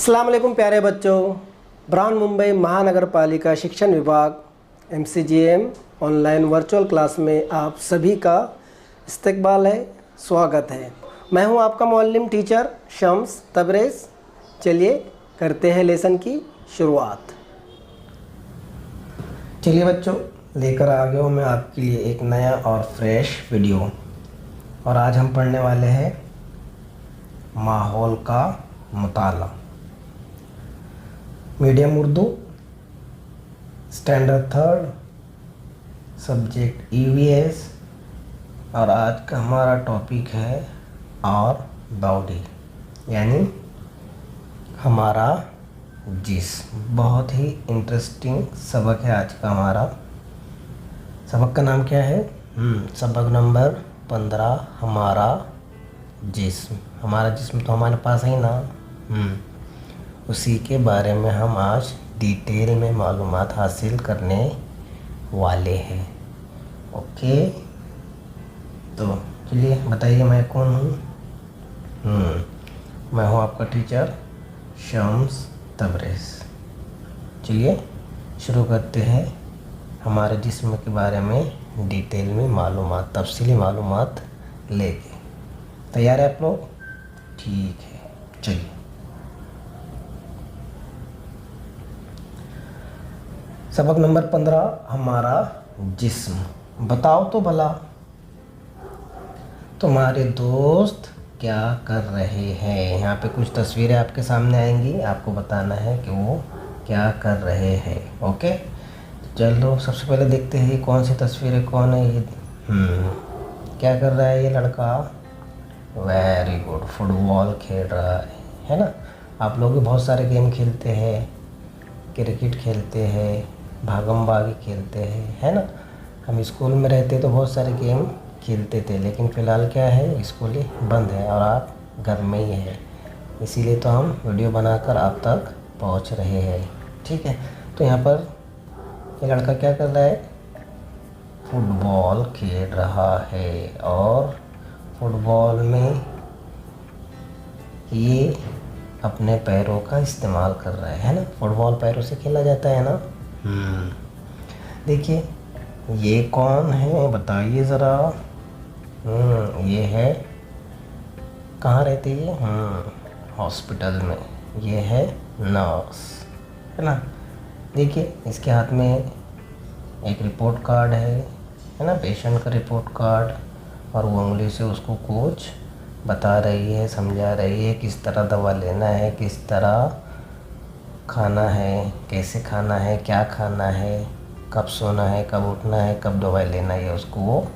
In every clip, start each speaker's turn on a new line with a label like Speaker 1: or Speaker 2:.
Speaker 1: अस्सलाम वालेकुम प्यारे बच्चों। ब्राउन मुंबई महानगर पालिका शिक्षण विभाग MCGM ऑनलाइन वर्चुअल क्लास में आप सभी का इस्तकबाल है, स्वागत है। मैं हूं आपका मुअल्लिम टीचर शम्स तबरेज़। चलिए करते हैं लेसन की शुरुआत। चलिए बच्चों, लेकर आ गया हूँ मैं आपके लिए एक नया और फ्रेश वीडियो। और आज हम पढ़ने वाले हैं माहौल का मुताला, medium Urdu, standard 3, subject EVS। और आज का हमारा टॉपिक है और बॉडी, यानी हमारा जिस्म। बहुत ही इंटरेस्टिंग सबक है आज का हमारा। सबक का नाम क्या है? सबक नंबर 15, हमारा जिस्म। हमारा जिस्म तो हमारे पास है ना, उसी के बारे में हम आज डिटेल में मालूमात हासिल करने वाले हैं। ओके, तो चलिए बताइए मैं कौन हूँ? मैं हूँ आपका टीचर शम्स तबरेज़। चलिए शुरू करते हैं हमारे जिस्म के बारे में डिटेल में मालूमात, तफसीली मालूमात लेके। तैयार है आप लोग? ठीक है, चलिए। सबक नंबर 15, हमारा जिस्म। बताओ तो भला तुम्हारे दोस्त क्या कर रहे हैं? यहाँ पे कुछ तस्वीरें आपके सामने आएंगी, आपको बताना है कि वो क्या कर रहे हैं। ओके, चलो सबसे पहले देखते हैं कौन सी तस्वीरें, कौन है ये। क्या कर रहा है ये लड़का? वेरी गुड, फुटबॉल खेल रहा है ना। आप लोग भी बहुत सारे गेम खेलते हैं, क्रिकेट खेलते हैं, भागम भागी खेलते हैं, है ना। हम स्कूल में रहते तो बहुत सारे गेम खेलते थे, लेकिन फ़िलहाल क्या है, स्कूल ही बंद है और आप घर में ही है। इसीलिए तो हम वीडियो बनाकर आप तक पहुंच रहे हैं। ठीक है, तो यहाँ पर ये लड़का क्या कर रहा है? फुटबॉल खेल रहा है। और फुटबॉल में ये अपने पैरों का इस्तेमाल कर रहा है ना। फुटबॉल पैरों से खेला जाता है ना। देखिए ये कौन है बताइए ज़रा। ये है, कहाँ रहते ये? हॉस्पिटल में। ये है नर्स, है ना। देखिए इसके हाथ में एक रिपोर्ट कार्ड है ना, पेशेंट का रिपोर्ट कार्ड। और वो उंगली से उसको कुछ बता रही है, समझा रही है किस तरह दवा लेना है, किस तरह खाना है, कैसे खाना है, क्या खाना है, कब सोना है, कब उठना है, कब दवाई लेना है, उसको वो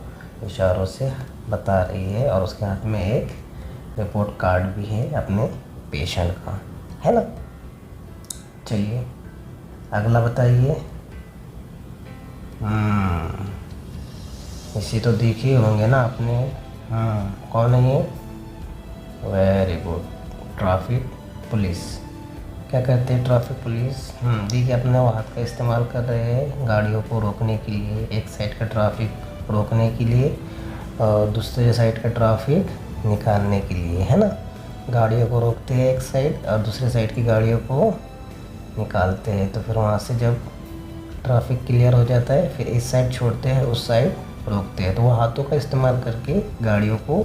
Speaker 1: इशारों से बता रही है। और उसके हाथ में एक रिपोर्ट कार्ड भी है अपने पेशेंट का, है ना। चलिए अगला बताइए। इसी तो देखे होंगे ना आपने। कौन है ये? Very good, traffic police. क्या कहते हैं? Traffic police. देखिए अपने वो हाथ का इस्तेमाल कर रहे हैं गाड़ियों को रोकने के लिए, एक साइड का ट्रैफिक रोकने के लिए और दूसरे साइड का ट्रैफिक निकालने के लिए, है ना। गाड़ियों को रोकते हैं एक साइड और दूसरे साइड की गाड़ियों को निकालते हैं। तो फिर वहाँ से जब ट्रैफिक क्लियर हो जाता है, फिर इस साइड छोड़ते हैं, उस साइड रोकते हैं। तो वो हाथों का इस्तेमाल करके गाड़ियों को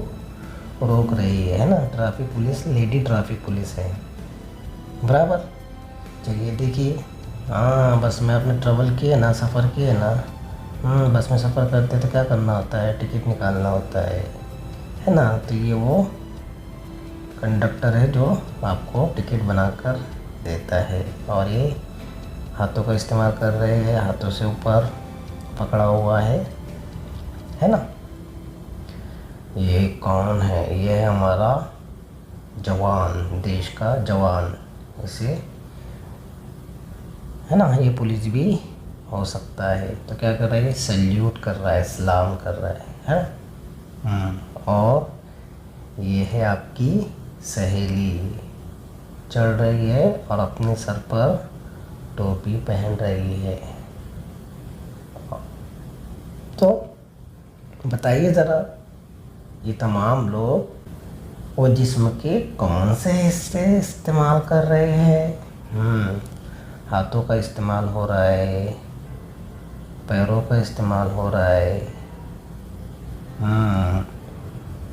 Speaker 1: रोक रही है ना। Traffic police, lady traffic police है, बराबर। चलिए देखिए, बस में आपने ट्रैवल किए ना, सफ़र किए ना। बस में सफ़र करते तो क्या करना होता है? टिकट निकालना होता है ना। तो ये वो कंडक्टर है जो आपको टिकट बनाकर देता है। और ये हाथों का इस्तेमाल कर रहे हैं, हाथों से ऊपर पकड़ा हुआ है ना। ये कौन है? ये है हमारा जवान, देश का जवान। इसे, है ना, ये पुलिस भी हो सकता है। तो क्या कर रहा है? सल्यूट कर रहा है, सलाम कर रहा है। और ये है आपकी सहेली, चढ़ रही है और अपने सर पर टोपी पहन रही है। तो बताइए ज़रा, ये तमाम लोग वो जिस्म के कौन से हिस्से इस्तेमाल कर रहे हैं? हाथों का इस्तेमाल हो रहा है, पैरों का इस्तेमाल हो रहा है।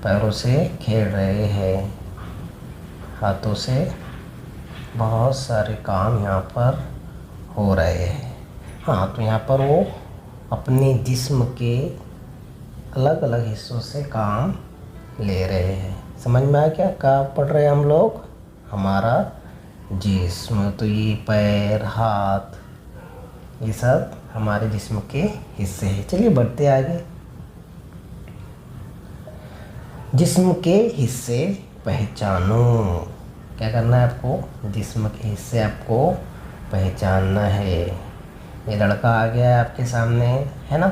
Speaker 1: पैरों से खेल रहे हैं, हाथों से बहुत सारे काम यहाँ पर हो रहे हैं। हाँ, तो यहाँ पर वो अपने जिस्म के अलग अलग हिस्सों से काम ले रहे हैं। समझ में आया क्या पढ़ रहे हैं हम लोग? हमारा जिस्म, तो ये पैर, हाथ, ये सब हमारे जिस्म के हिस्से हैं। चलिए बढ़ते आगे। जिस्म के हिस्से पहचानो। क्या करना है आपको? जिस्म के हिस्से आपको पहचानना है। ये लड़का आ गया है आपके सामने, है ना?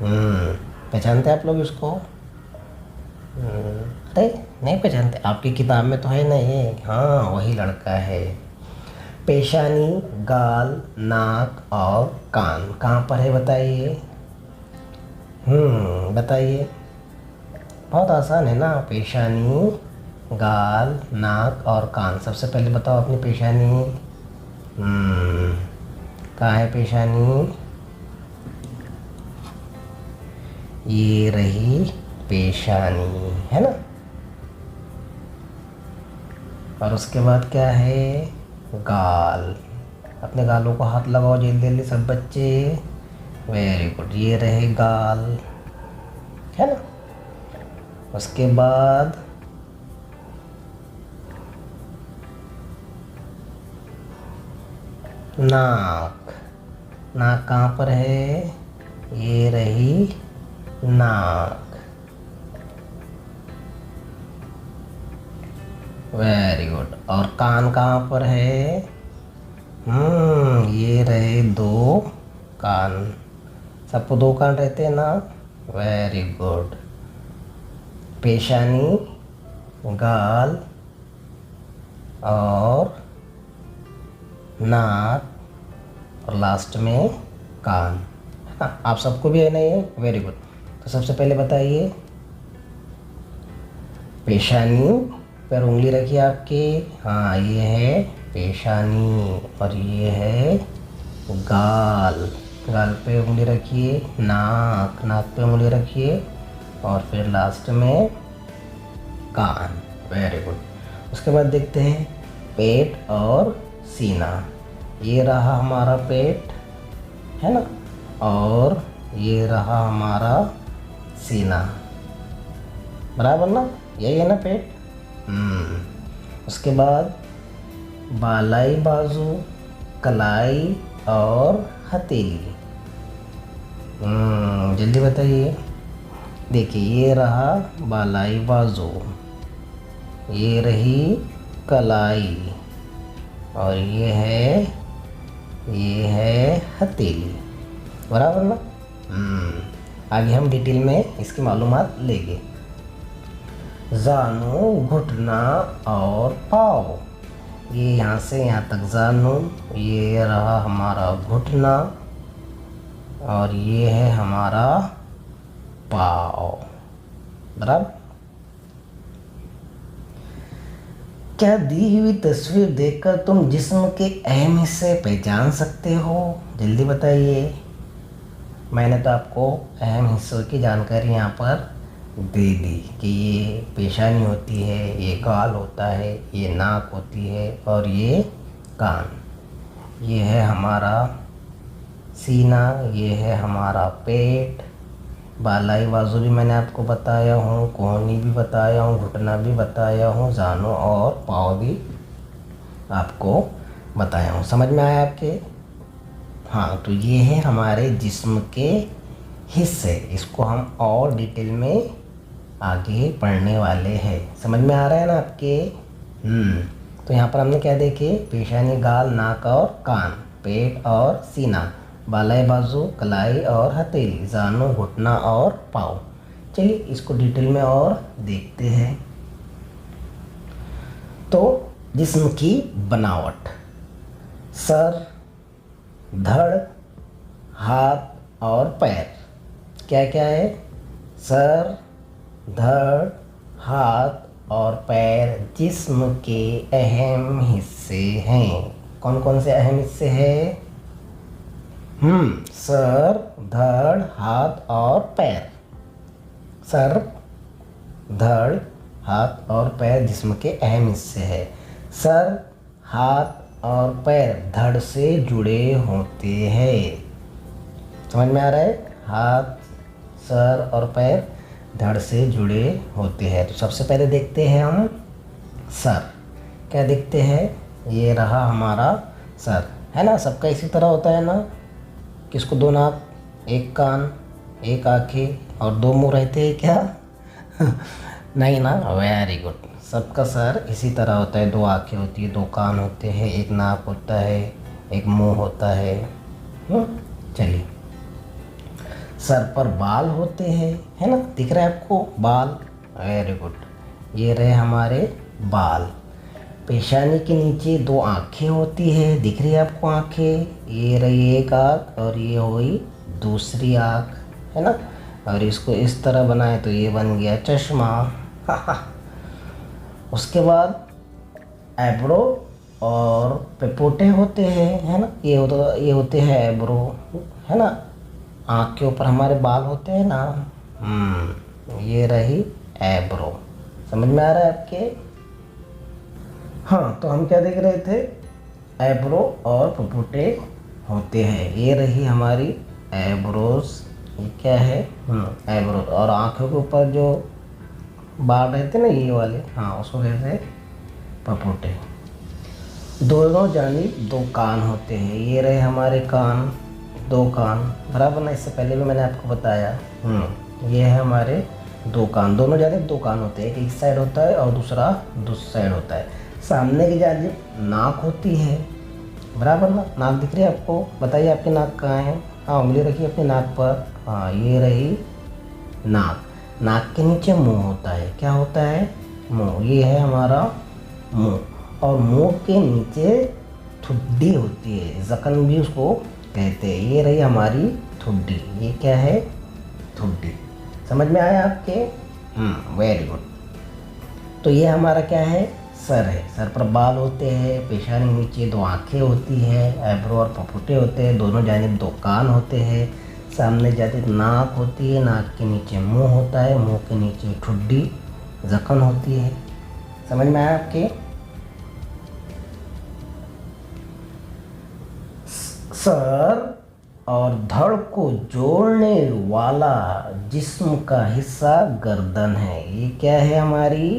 Speaker 1: पहचानते हैं आप लोग इसको? अरे नहीं पहचानते? आपकी किताब में तो है ना ये। हाँ, वही लड़का है। पेशानी, गाल, नाक और कान कहाँ पर है बताइए? बताइए। बहुत आसान है ना। पेशानी, गाल, नाक और कान। सबसे पहले बताओ अपनी पेशानी। कहाँ है पेशानी? ये रही पेशानी, है ना? और उसके बाद क्या है? गाल। अपने गालों को हाथ लगाओ जल्दी जल्दी सब बच्चे। वेरी गुड, ये रहे गाल, है ना? उसके बाद नाक। नाक कहाँ पर है? ये रही नाक। Very good. और कान कहाँ पर है? ये रहे दो कान। सबको दो कान रहते हैं ना? Very good. पेशानी, गाल और नाक और लास्ट में कान। हाँ, आप सबको भी है ना ये? Very good. तो सबसे पहले बताइए, पेशानी पर उंगली रखिए आपके। हाँ, ये है पेशानी और ये है गाल। गाल पे उंगली रखिए। नाक, नाक पे उंगली रखिए और फिर लास्ट में कान। Very good. उसके बाद देखते हैं पेट और सीना। ये रहा हमारा पेट, है ना? और ये रहा हमारा सीना। बराबर ना? यही है ना पेट? उसके बाद बालाई बाजू, कलाई और हथेली। जल्दी बताइए। देखिए, ये रहा बालाई बाजू, ये रही कलाई और ये है हथेली। बराबर ना? आगे हम डिटेल में इसकी मालूमात लेंगे। जानू, घुटना और पाँव। ये यहाँ से यहाँ तक जानू, ये रहा हमारा घुटना और ये है हमारा पाँव। बराबर? क्या दी हुई तस्वीर देखकर तुम जिस्म के अहम हिस्से पहचान सकते हो? जल्दी बताइए। मैंने तो आपको अहम हिस्सों की जानकारी यहाँ पर दे दी कि ये पेशानी होती है, ये गाल होता है, ये नाक होती है और ये कान। ये है हमारा सीना, ये है हमारा पेट, बालाई बाजू भी मैंने आपको बताया हूँ, कोहनी भी बताया हूँ, घुटना भी बताया हूँ, जानों और पाँव भी आपको बताया हूँ। समझ में आया आपके? हाँ, तो ये है हमारे जिस्म के हिस्से। इसको हम और डिटेल में आगे पढ़ने वाले हैं। समझ में आ रहा है ना आपके? तो यहाँ पर हमने क्या देखे? पेशानी, गाल, नाक और कान, पेट और सीना, बालाई बाजू, कलाई और हथेली, जानों, घुटना और पाँव। चलिए इसको डिटेल में और देखते हैं। तो जिस्म की बनावट, सर, धड़, हाथ और पैर। क्या क्या है? सर, धड़, हाथ और पैर जिस्म के अहम हिस्से हैं। कौन कौन से अहम हिस्से हैं? सर, धड़, हाथ और पैर। सर, धड़, हाथ और पैर जिस्म के अहम हिस्से हैं। सर, हाथ और पैर धड़ से जुड़े होते हैं। समझ में आ रहा है? हाथ, सर और पैर धड़ से जुड़े होते हैं। तो सबसे पहले देखते हैं हम सर। क्या देखते हैं? ये रहा हमारा सर, है ना। सबका इसी तरह होता है ना। किसको दो नाक, एक कान, एक आँखें और दो मुंह रहते हैं क्या? नहीं ना। Very good. सबका सर इसी तरह होता है। दो आँखें होती है, दो कान होते हैं, एक नाक होता है, एक मुंह होता है। चलिए, सर पर बाल होते हैं, है ना। दिख रहा है आपको बाल? Very good. ये रहे हमारे बाल। पेशानी के नीचे दो आँखें होती है। दिख रही है आपको आँखें? ये रही एक आँख और ये हुई दूसरी आँख, है ना। और इसको इस तरह बनाए तो ये बन गया चश्मा। उसके बाद एब्रो और पेपोटे होते हैं, है ना। ये होते हैं एब्रो, है ना। आँख के ऊपर हमारे बाल होते हैं ना। ये रही एब्रो। समझ में आ रहा है आपके? हाँ, तो हम क्या देख रहे थे? एब्रो और पेपोटे होते हैं। ये रही हमारी एब्रोस। ये क्या है? एब्रो। और आँखों के ऊपर जो बाल रहते ना, ये वाले, हाँ, उसको कहते हैं पपोटे। दोनों जानिब दो कान होते हैं। ये रहे हमारे कान, दो कान, बराबर ना। इससे पहले भी मैंने आपको बताया। ये है हमारे दो कान। दोनों जानिब दो कान होते हैं। एक इस साइड होता है और दूसरा दूसरी साइड होता है। सामने की जानिब नाक होती है, बराबर ना। नाक दिख रही है आपको? बताइए आपकी नाक कहाँ है? हाँ, उंगली रखिए अपनी नाक पर। हाँ, ये रही नाक। नाक के नीचे मुंह होता है। क्या होता है? मुंह। ये है हमारा मुंह। और मुंह के नीचे ठुड्डी होती है, जकन भी उसको कहते हैं। ये रही हमारी ठुड्डी। ये क्या है? ठुड्डी। समझ में आया आपके? Very good. तो ये हमारा क्या है? सर है। सर पर बाल होते हैं, पेशानी नीचे दो आँखें होती है, एब्रो और पपोटे होते हैं, दोनों जानिब दो कान होते हैं, सामने जानिब नाक होती है, नाक के नीचे मुंह होता है, मुंह के नीचे ठुड्डी जखन होती है। समझ में आया आपके? सर और धड़ को जोड़ने वाला जिस्म का हिस्सा गर्दन है। ये क्या है? हमारी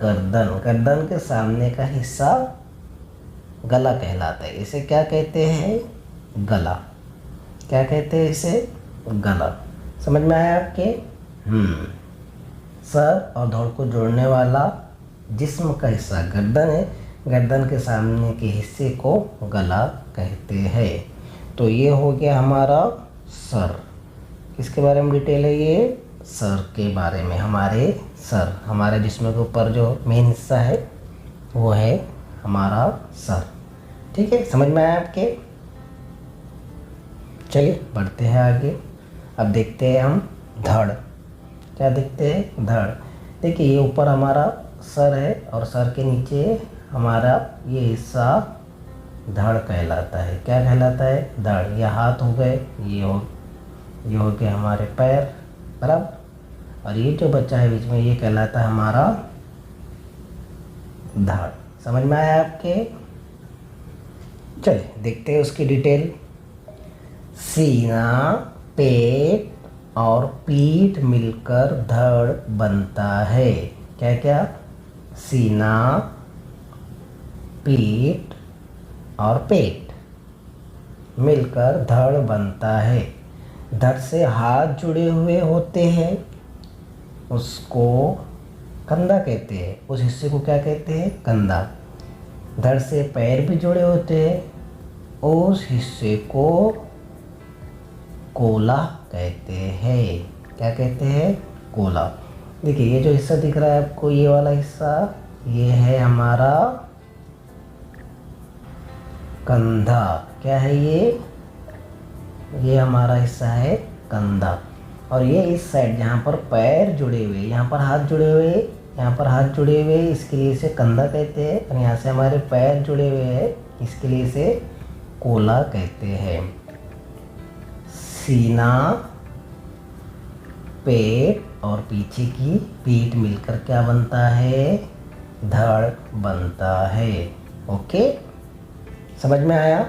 Speaker 1: गर्दन। गर्दन के सामने का हिस्सा गला कहलाता है। इसे क्या कहते हैं? गला। क्या कहते हैं इसे? गला। समझ में आया आपके? सर और धड़ को जोड़ने वाला जिस्म का हिस्सा गर्दन है। गर्दन के सामने के हिस्से को गला कहते हैं। तो ये हो गया हमारा सर। किसके बारे में डिटेल है ये? सर के बारे में। हमारे सर, हमारे जिस्म के ऊपर जो मेन हिस्सा है वो है हमारा सर। ठीक है, समझ में आया आपके? चलिए बढ़ते हैं आगे। अब देखते हैं हम धड़। क्या देखते हैं? धड़। देखिए, ये ऊपर हमारा सर है और सर के नीचे हमारा ये हिस्सा धड़ कहलाता है। क्या कहलाता है? धड़। ये हाथ हो गए, ये हो गए हमारे पैर, बराबर। और ये जो बच्चा है बीच में, ये कहलाता है हमारा धड़। समझ में आया आपके? चलिए देखते हैं उसकी डिटेल। सीना, पेट और पीठ मिलकर धड़ बनता है। क्या क्या? सीना, पीठ और पेट मिलकर धड़ बनता है। धड़ से हाथ जुड़े हुए होते हैं, उसको कंधा कहते हैं। उस हिस्से को क्या कहते हैं? कंधा। धड़ से पैर भी जुड़े होते हैं, उस हिस्से को कोला कहते हैं। क्या कहते हैं? कोला। देखिए, ये जो हिस्सा दिख रहा है आपको, ये वाला हिस्सा, ये है हमारा कंधा। क्या है ये? ये हमारा हिस्सा है कंधा। और ये इस साइड जहाँ पर पैर जुड़े हुए, यहाँ पर हाथ जुड़े हुए, यहाँ पर हाथ जुड़े हुए हैं, इसके लिए इसे कंधा कहते हैं। और यहाँ से हमारे पैर जुड़े हुए हैं, इसके लिए इसे कोला कहते हैं। सीना, पेट और पीछे की पीठ मिलकर क्या बनता है? धड़ बनता है। ओके, समझ में आया?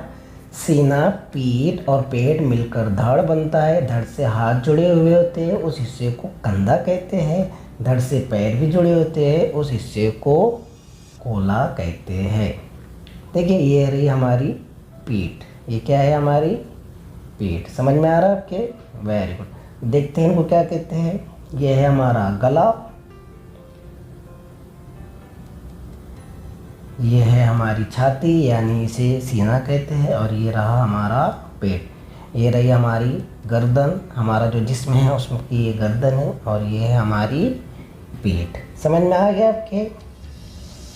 Speaker 1: सीना, पीठ और पेट मिलकर धड़ बनता है। धड़ से हाथ जुड़े हुए होते हैं, उस हिस्से को कंधा कहते हैं। धड़ से पैर भी जुड़े होते हैं, उस हिस्से को कोला कहते हैं। देखिए, ये रही हमारी पीठ। ये क्या है? हमारी पीठ। समझ में आ रहा है आपके? Very good. देखते हैं इनको क्या कहते हैं। ये है हमारा गला, ये है हमारी छाती यानी इसे सीना कहते हैं, और ये रहा हमारा पेट। ये रही हमारी गर्दन, हमारा जो जिस्म है उसमें की ये गर्दन है, और ये है हमारी पीठ। समझ में आ गया आपके?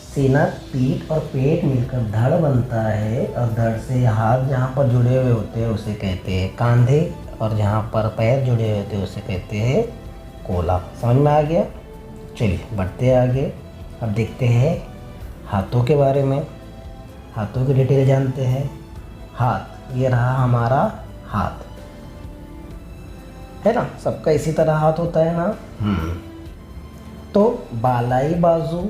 Speaker 1: सीना, पीठ और पेट मिलकर धड़ बनता है, और धड़ से हाथ जहाँ पर जुड़े हुए होते हैं उसे कहते हैं कांधे, और जहाँ पर पैर जुड़े हुए होते हैं उसे कहते हैं कोला। समझ में आ गया? चलिए बढ़ते हैं आगे। अब देखते हैं हाथों के बारे में। हाथों की डिटेल जानते हैं। हाथ, ये रहा हमारा हाथ, है ना? सबका इसी तरह हाथ होता है ना। तो बालाई बाजू,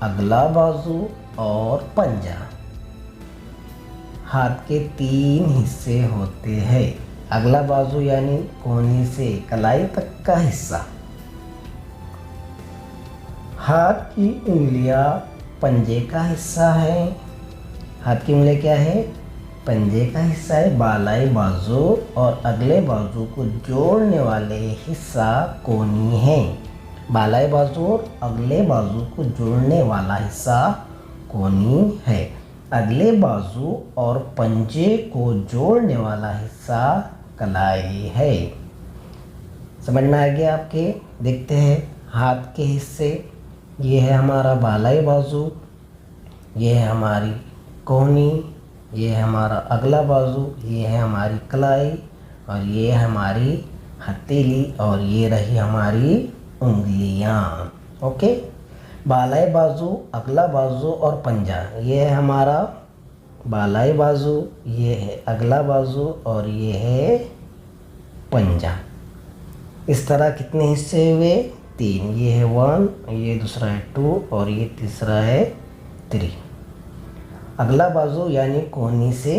Speaker 1: अगला बाजू और पंजा, हाथ के 3 हिस्से होते हैं। अगला बाजू यानी कोहनी से कलाई तक का हिस्सा। हाथ की उंगलियां पंजे का हिस्सा है। हाथ की उंगलियां क्या है? पंजे का हिस्सा है। बालाई बाजू और अगले बाजू को जोड़ने वाले हिस्सा कोहनी है। बालाई बाजू और अगले बाजू को जोड़ने वाला हिस्सा कोहनी है। अगले बाजू और पंजे को जोड़ने वाला हिस्सा कलाई है। समझ में आ गया आपके? देखते हैं हाथ के हिस्से। ये है हमारा बालाई बाजू, ये है हमारी कोहनी, ये है हमारा अगला बाजू, ये है हमारी कलाई, और ये है हमारी हथेली, और ये रही हमारी उंगलियां। ओके, बालाई बाजू, अगला बाजू और पंजा। ये है हमारा बालाई बाजू, ये है अगला बाजू, और ये है पंजा। इस तरह कितने हिस्से हुए? 3। ये है 1, ये दूसरा है 2, और ये तीसरा है 3। अगला बाजू यानी कोहनी से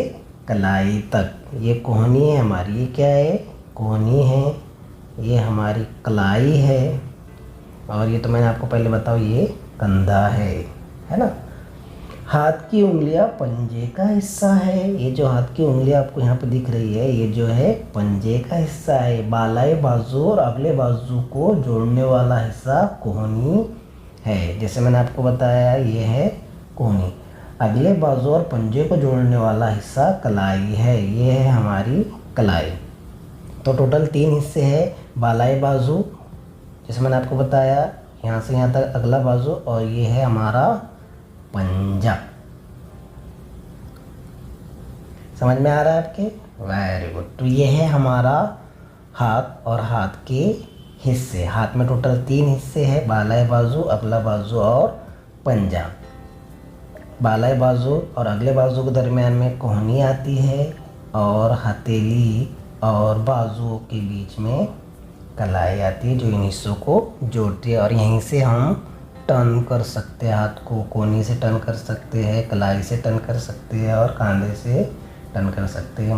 Speaker 1: कलाई तक। ये कोहनी है हमारी, ये क्या है? कोहनी है। ये हमारी कलाई है, और ये तो मैंने आपको पहले बताओ ये कंधा है ना? हाथ की उंगलियां पंजे का हिस्सा है। ये जो हाथ की उंगलियां आपको यहाँ पे दिख रही है, ये जो है पंजे का हिस्सा है। बालाई बाजू और अगले बाजू को जोड़ने वाला हिस्सा कोहनी है। जैसे मैंने आपको बताया, ये है कोहनी। अगले बाजू और पंजे को जोड़ने वाला हिस्सा कलाई है। ये है हमारी कलाई। तो टोटल 3 हिस्से हैं। बालाई बाजू, जैसे मैंने आपको बताया, यहाँ से यहाँ तक अगला बाजू, और ये है हमारा पंजा। समझ में आ रहा है आपके? Very good. तो ये है हमारा हाथ और हाथ के हिस्से। हाथ में टोटल 3 हिस्से हैं, बालाई बाजू, अगला बाजू और पंजा। बालाई बाजू और अगले बाजू के दरमियान में कोहनी आती है, और हथेली और बाजुओं के बीच में कलाई आती है, जो इन हिस्सों को जोड़ती है। और यहीं से हम टर्न कर सकते हैं हाथ को। कोहनी से टर्न कर सकते हैं, कलाई से टर्न कर सकते हैं, और कांधे से टर्न कर सकते हैं।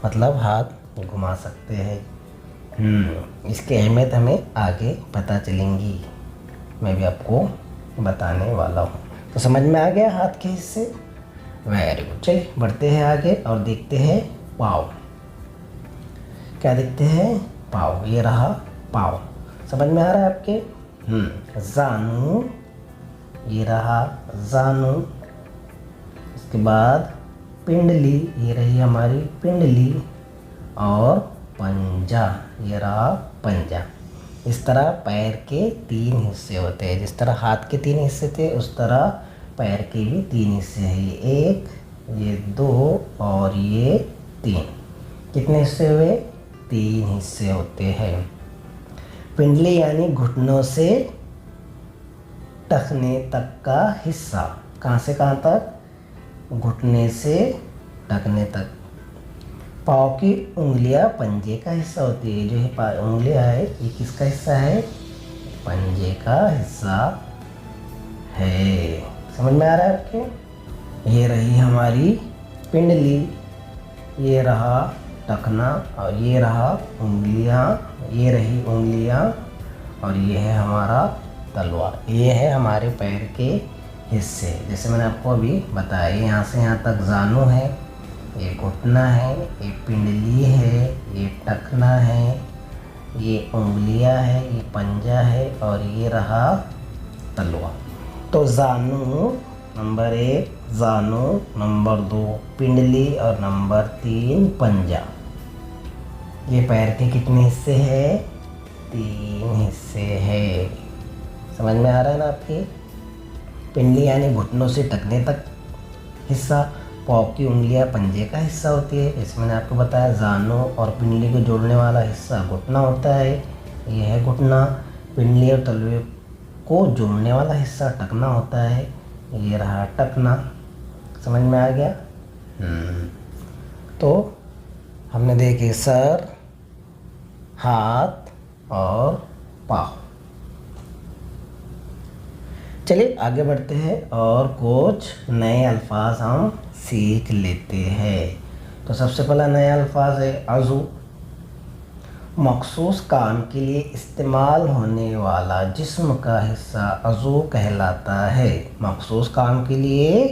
Speaker 1: मतलब हाथ घुमा सकते हैं। इसकी अहमियत हमें आगे पता चलेंगी, मैं भी आपको बताने वाला हूँ। तो समझ में आ गया हाथ के हिस्से? Very good. चलिए बढ़ते हैं आगे और देखते हैं पाँव। क्या देखते हैं? पाँव। ये रहा पाँव। समझ में आ रहा है आपके? जानू, ये रहा जानू। इसके बाद पिंडली, ये रही हमारी पिंडली, और पंजा, ये रहा पंजा। इस तरह पैर के 3 हिस्से होते हैं। जिस तरह हाथ के 3 हिस्से थे, उस तरह पैर के भी 3 हिस्से हैं। ये 1, ये 2 और ये 3। कितने हिस्से हुए? 3 हिस्से होते हैं। पिंडली यानी घुटनों से टखने तक का हिस्सा। कहाँ से कहाँ तक? घुटने से टखने तक। पाँव की उंगलियां पंजे का हिस्सा होती है। जो ये उंगलियां है ये किसका हिस्सा है? पंजे का हिस्सा है। समझ में आ रहा है आपके? ये रही हमारी पिंडली, ये रहा टखना, और ये रहा उंगलियां, ये रही उंगलियां, और ये है हमारा तलवा। ये है हमारे पैर के हिस्से। जैसे मैंने आपको अभी बताया, यहाँ से यहाँ तक जानू है, ये घुटना है, ये पिंडली है, ये टखना है, ये उंगलियां है, ये पंजा है, और ये रहा तलवा। तो जानू नंबर 1, जानू नंबर 2, पिंडली, और नंबर 3 पंजा। ये पैर के कितने हिस्से हैं? 3 हिस्से हैं। समझ में आ रहा है ना आपके? पिंडली यानी घुटनों से टखने तक हिस्सा, पाँव की उंगलियां पंजे का हिस्सा होती है। जैसे मैंने आपको बताया, जानू और पिंडली को जोड़ने वाला हिस्सा घुटना होता है, ये है घुटना। पिंडली और तलवे को जोड़ने वाला हिस्सा टखना होता है, ये रहा टखना। समझ में आ गया? तो हमने देखे सर, हाथ और पाँव। चलिए आगे बढ़ते हैं और कुछ नए अल्फाज हम सीख लेते हैं। तो सबसे पहला नया अल्फाज है अज़ू। मखसूस काम के लिए इस्तेमाल होने वाला जिस्म का हिस्सा अज़ू कहलाता है। मखसूस काम के लिए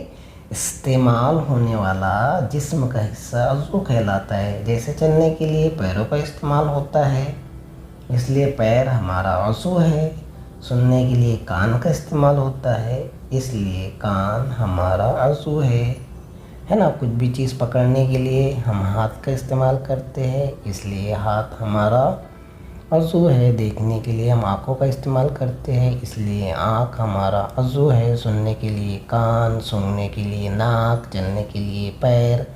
Speaker 1: इस्तेमाल होने वाला जिस्म का हिस्सा अज़ू कहलाता है। जैसे चलने के लिए पैरों का इस्तेमाल होता है, इसलिए पैर हमारा अज़ू है। सुनने के लिए कान का इस्तेमाल होता है, इसलिए कान हमारा अज़ू है ना। कुछ भी चीज़ पकड़ने के लिए हम हाथ का इस्तेमाल करते हैं, इसलिए हाथ हमारा अज़ू है। देखने के लिए हम आँखों का इस्तेमाल करते हैं, इसलिए आँख हमारा अज़ू है। सुनने के लिए कान, सूंघने के लिए नाक, चलने के लिए पैर,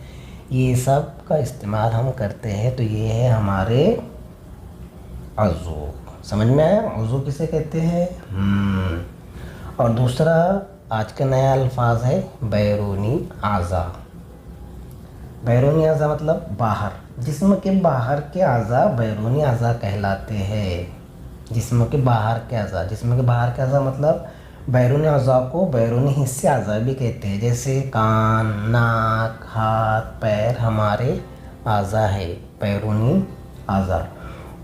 Speaker 1: ये सब का इस्तेमाल हम करते हैं। तो ये है हमारे अज़ू। समझ में आया? अज़ू किसे कहते हैं? और दूसरा आज का नया अल्फाज है बैरूनी आज़ा। बैरूनी आज़ा मतलब बाहर। जिस्म के बाहर के आज़ा बैरूनी आज़ा कहलाते हैं। जिस्म के बाहर के आज़ा, जिस्म के बाहर के आज़ा मतलब बैरूनी आज़ा को बैरूनी हिस्से आज़ा भी कहते हैं। जैसे कान, नाक, हाथ, पैर हमारे आज़ा है। बैरूनी आज़ा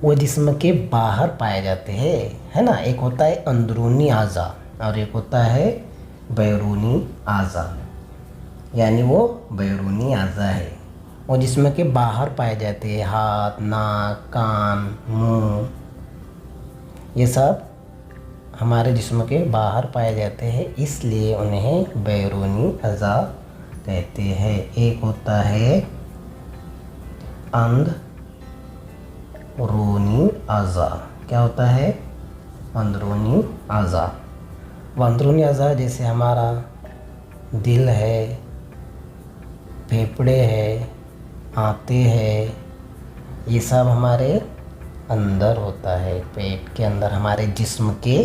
Speaker 1: वो जिस्म के बाहर पाए जाते हैं, है ना। एक होता है अंदरूनी आज़ा और एक होता है बैरूनी आज़ा, यानी वो बैरूनी आज़ा है, वो जिस्म के बाहर पाए जाते हैं। हाथ, नाक, कान, मुंह, ये सब हमारे जिस्म के बाहर पाए जाते हैं, इसलिए उन्हें बैरूनी आज़ा कहते हैं। एक होता है अंदरूनी आज़ा। क्या होता है? अंदरूनी आज़ा। वो अंदरूनी आज़ा जैसे हमारा दिल है, फेफड़े है, आंतें है, ये सब हमारे अंदर होता है। पेट के अंदर, हमारे जिस्म के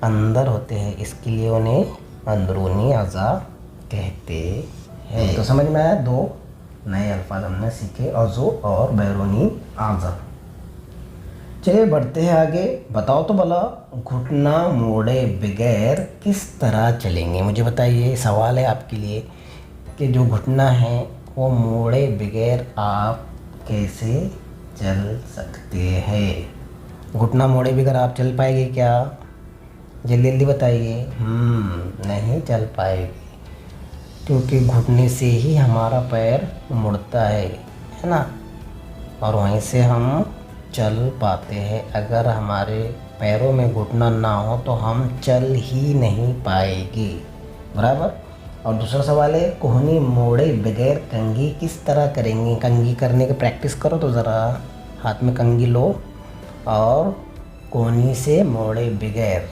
Speaker 1: अंदर होते हैं, इसके लिए उन्हें अंदरूनी आज़ा कहते हैं। तो समझ में आया? 2 नए अल्फाज हमने सीखे, अज़ू और बैरूनी आज़ा। चलिए बढ़ते हैं आगे। बताओ तो भला, घुटना मोड़े बगैर किस तरह चलेंगे? मुझे बताइए, सवाल है आपके लिए कि जो घुटना है वो मोड़े बगैर आप कैसे चल सकते हैं? घुटना मोड़े बगैर आप चल पाएंगे क्या? जल्दी जल्दी बताइए। नहीं चल पाएंगे, क्योंकि घुटने से ही हमारा पैर मुड़ता है ना, और वहीं से हम चल पाते हैं। अगर हमारे पैरों में घुटना ना हो तो हम चल ही नहीं पाएंगे, बराबर। और दूसरा सवाल है, कोहनी मोड़े बगैर कंघी किस तरह करेंगे? कंघी करने की प्रैक्टिस करो तो ज़रा, हाथ में कंघी लो और कोहनी से मोड़े बगैर,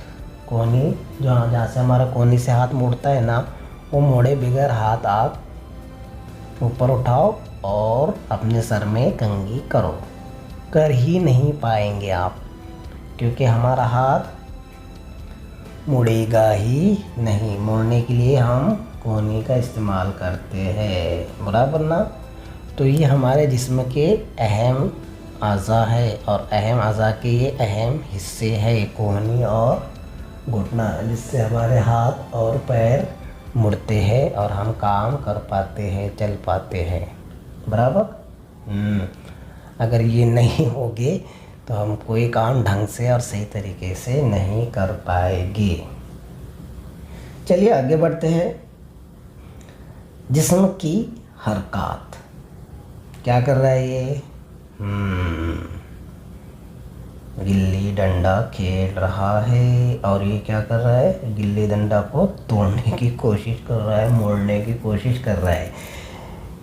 Speaker 1: कोहनी जहाँ से हमारा कोहनी से हाथ मुड़ता है ना, वो मोड़े बगैर हाथ आप ऊपर उठाओ और अपने सर में कंघी करो। कर ही नहीं पाएंगे आप, क्योंकि हमारा हाथ मुड़ेगा ही नहीं। मुड़ने के लिए हम कोहनी का इस्तेमाल करते हैं, बराबर ना। तो ये हमारे जिस्म के अहम अज़ा है और अहम अज़ा के ये अहम हिस्से हैं कोहनी और घुटना, जिससे हमारे हाथ और पैर मुड़ते हैं और हम काम कर पाते हैं, चल पाते हैं, बराबर। अगर ये नहीं होगे तो हम कोई काम ढंग से और सही तरीके से नहीं कर पाएंगे। चलिए आगे बढ़ते हैं। जिस्म की हरकत, क्या कर रहा है ये? गिल्ली डंडा खेल रहा है और ये क्या कर रहा है? गिल्ली डंडा को तोड़ने की कोशिश कर रहा है, मोड़ने की कोशिश कर रहा है।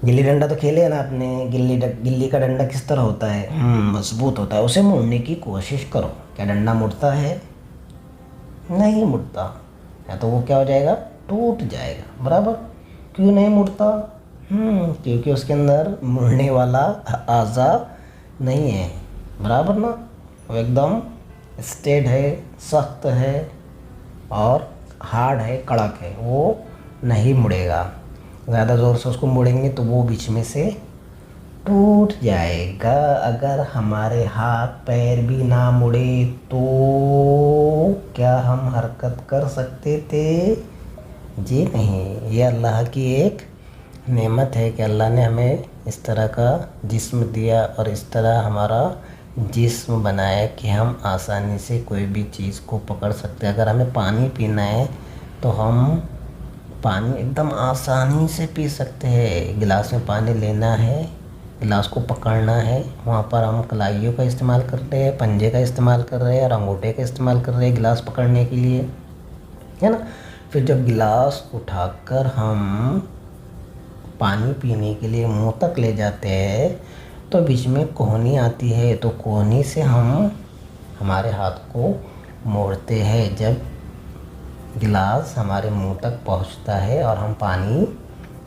Speaker 1: गिल्ली डंडा तो खेले है ना आपने। गिल्ली का डंडा किस तरह होता है? मजबूत होता है। उसे मोड़ने की कोशिश करो। क्या डंडा मुड़ता है? नहीं मुड़ता। या तो वो क्या हो जाएगा? टूट जाएगा, बराबर। क्यों नहीं मुड़ता? क्योंकि उसके अंदर मुड़ने वाला आज़ा नहीं है, बराबर ना। वो एकदम स्ट्रेट है, सख्त है और हार्ड है, कड़क है, वो नहीं मुड़ेगा। ज़्यादा ज़ोर से उसको मोड़ेंगे तो वो बीच में से टूट जाएगा। अगर हमारे हाथ पैर भी ना मुड़े तो क्या हम हरकत कर सकते थे? जी नहीं। ये अल्लाह की एक नेमत है कि अल्लाह ने हमें इस तरह का जिस्म दिया और इस तरह हमारा जिस्म बनाया कि हम आसानी से कोई भी चीज़ को पकड़ सकते हैं। अगर हमें पानी पीना है तो हम पानी एकदम आसानी से पी सकते हैं। गिलास में पानी लेना है, गिलास को पकड़ना है, वहाँ पर हम कलाइयों का इस्तेमाल कर रहे हैं, पंजे का इस्तेमाल कर रहे हैं और अंगूठे का इस्तेमाल कर रहे हैं गिलास पकड़ने के लिए, है ना। फिर जब गिलास उठाकर हम पानी पीने के लिए मुंह तक ले जाते हैं तो बीच में कोहनी आती है। तो कोहनी से हम हमारे हाथ को मोड़ते हैं जब गिलास हमारे मुंह तक पहुंचता है और हम पानी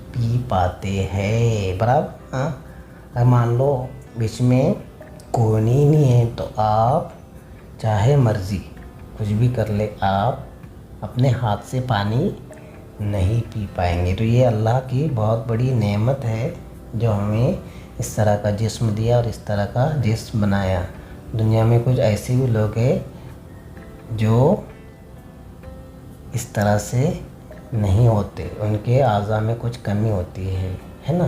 Speaker 1: पी पाते हैं, बराबर। हाँ, अब मान लो बीच में कोहनी नहीं है तो आप चाहे मर्ज़ी कुछ भी कर ले, आप अपने हाथ से पानी नहीं पी पाएंगे। तो ये अल्लाह की बहुत बड़ी नेमत है जो हमें इस तरह का जिस्म दिया और इस तरह का जिस्म बनाया। दुनिया में कुछ ऐसे भी लोग हैं जो इस तरह से नहीं होते, उनके आज़ा में कुछ कमी होती है ना।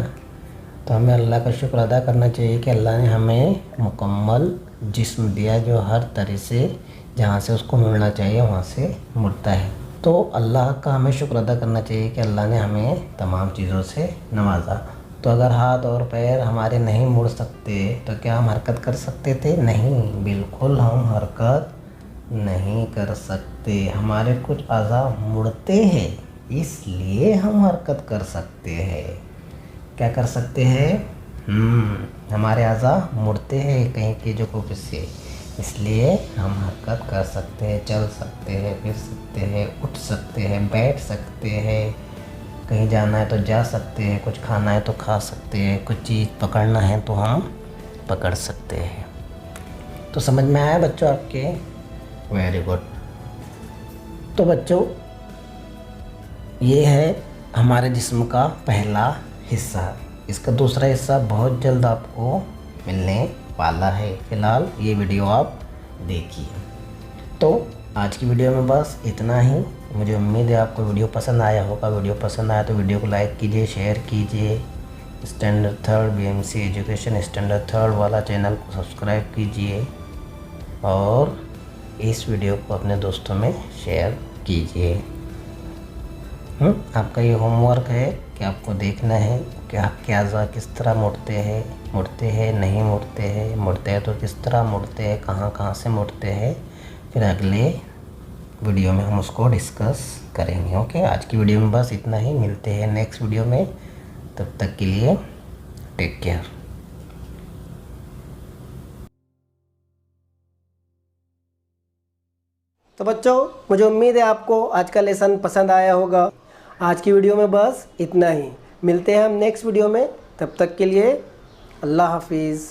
Speaker 1: तो हमें अल्लाह का शुक्र अदा करना चाहिए कि अल्लाह ने हमें मुकम्मल जिस्म दिया जो हर तरह से जहाँ से उसको मुड़ना चाहिए वहाँ से मुड़ता है। तो अल्लाह का हमें शुक्र अदा करना चाहिए कि अल्लाह ने हमें तमाम चीज़ों से नवाजा। तो अगर हाथ और पैर हमारे नहीं मुड़ सकते तो क्या हम हरकत कर सकते थे? नहीं, बिल्कुल हम हरकत नहीं कर सकते। हमारे कुछ अज़ा मुड़ते हैं इसलिए हम हरकत कर सकते हैं। क्या कर सकते हैं? हमारे अज़ा मुड़ते हैं कहीं की जगह से, इसलिए हम हरकत कर सकते हैं, चल सकते हैं, फिर सकते हैं, उठ सकते हैं, बैठ सकते हैं, कहीं जाना है तो जा सकते हैं, कुछ खाना है तो खा सकते हैं, कुछ चीज़ पकड़ना है तो हम पकड़ सकते हैं। तो समझ में आया बच्चों आपके? Very good. तो बच्चों ये है हमारे जिस्म का पहला हिस्सा। इसका दूसरा हिस्सा बहुत जल्द आपको मिलने वाला है। फ़िलहाल ये वीडियो आप देखिए। तो आज की वीडियो में बस इतना ही। मुझे उम्मीद है आपको वीडियो पसंद आया होगा। वीडियो पसंद आया तो वीडियो को लाइक कीजिए, शेयर कीजिए। Standard third BMC education standard third वाला चैनल को सब्सक्राइब कीजिए और इस वीडियो को अपने दोस्तों में शेयर कीजिए। आपका ये होमवर्क है कि आपको देखना है कि आपके अज़ा किस तरह मुड़ते हैं, नहीं मुड़ते हैं तो किस तरह मुड़ते हैं, कहाँ से मुड़ते हैं। फिर अगले वीडियो में हम उसको डिस्कस करेंगे। ओके, आज की वीडियो में बस इतना ही। मिलते हैं नेक्स्ट वीडियो में, तब तक के लिए टेक केयर। तो बच्चों मुझे उम्मीद है आपको आज का लेसन पसंद आया होगा। आज की वीडियो में बस इतना ही। मिलते हैं हम नेक्स्ट वीडियो में, तब तक के लिए अल्लाह हाफिज़।